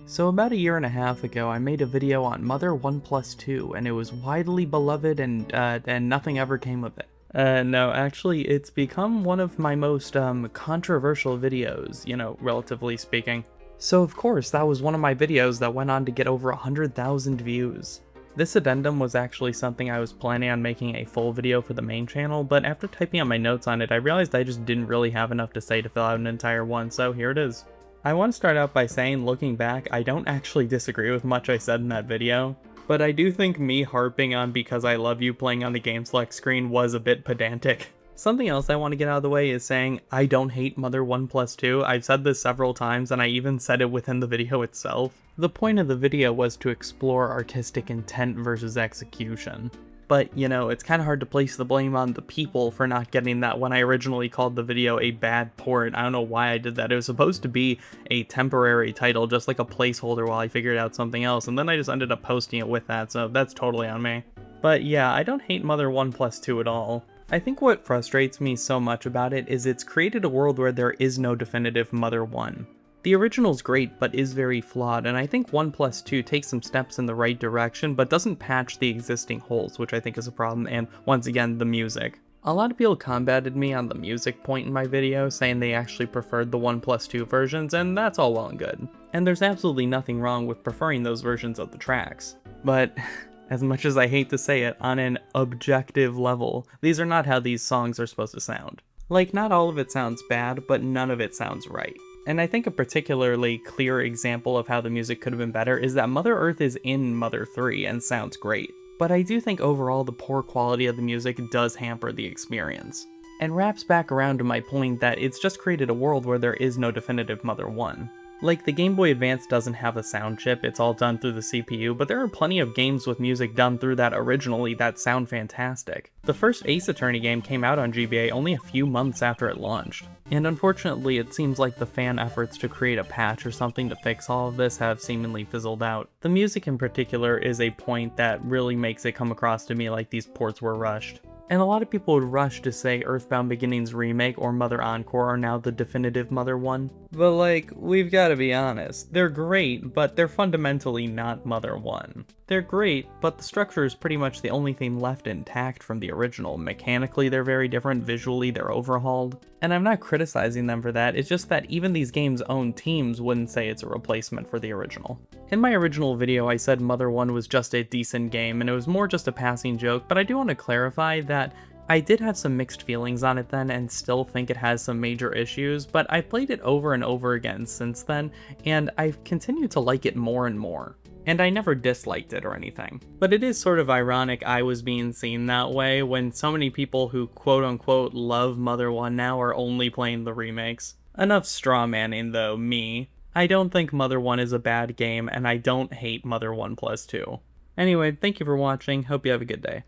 So about a year and a half ago, I made a video on Mother 1 Plus 2, and it was widely beloved and nothing ever came of it. No, actually, it's become one of my most, controversial videos, relatively speaking. So of course, that was one of my videos that went on to get over 100,000 views. This addendum was actually something I was planning on making a full video for the main channel, but after typing out my notes on it, I realized I just didn't really have enough to say to fill out an entire one, so here it is. I want to start out by saying, looking back, I don't actually disagree with much I said in that video, but I do think me harping on "because I love you" playing on the game select screen was a bit pedantic. Something else I want to get out of the way is saying I don't hate Mother 1 Plus 2. I've said this several times and I even said it within the video itself. The point of the video was to explore artistic intent versus execution. But, it's kind of hard to place the blame on the people for not getting that when I originally called the video a bad port. I don't know why I did that. It was supposed to be a temporary title, just like a placeholder while I figured out something else, and then I just ended up posting it with that, so that's totally on me. But yeah, I don't hate Mother 1 Plus 2 at all. I think what frustrates me so much about it is it's created a world where there is no definitive Mother 1. The original's great, but is very flawed, and I think 1 Plus 2 takes some steps in the right direction, but doesn't patch the existing holes, which I think is a problem, and once again, the music. A lot of people combated me on the music point in my video, saying they actually preferred the 1 Plus 2 versions, and that's all well and good. And there's absolutely nothing wrong with preferring those versions of the tracks. But as much as I hate to say it, on an objective level, these are not how these songs are supposed to sound. Like, not all of it sounds bad, but none of it sounds right. And I think a particularly clear example of how the music could have been better is that Mother Earth is in Mother 3 and sounds great. But I do think overall the poor quality of the music does hamper the experience. And wraps back around to my point that it's just created a world where there is no definitive Mother 1. Like, the Game Boy Advance doesn't have a sound chip, it's all done through the CPU, but there are plenty of games with music done through that originally that sound fantastic. The first Ace Attorney game came out on GBA only a few months after it launched. And unfortunately, it seems like the fan efforts to create a patch or something to fix all of this have seemingly fizzled out. The music in particular is a point that really makes it come across to me like these ports were rushed. And a lot of people would rush to say Earthbound Beginnings Remake or Mother Encore are now the definitive Mother 1. But like, we've gotta be honest, they're great, but they're fundamentally not Mother 1. They're great, but the structure is pretty much the only thing left intact from the original. Mechanically they're very different, visually they're overhauled. And I'm not criticizing them for that, it's just that even these games' own teams wouldn't say it's a replacement for the original. In my original video I said Mother 1 was just a decent game, and it was more just a passing joke, but I do want to clarify that I did have some mixed feelings on it then and still think it has some major issues, but I've played it over and over again since then, and I've continued to like it more and more. And I never disliked it or anything. But it is sort of ironic I was being seen that way when so many people who quote-unquote love Mother 1 now are only playing the remakes. Enough strawmanning though, me. I don't think Mother 1 is a bad game, and I don't hate Mother 1 Plus 2. Anyway, thank you for watching, hope you have a good day.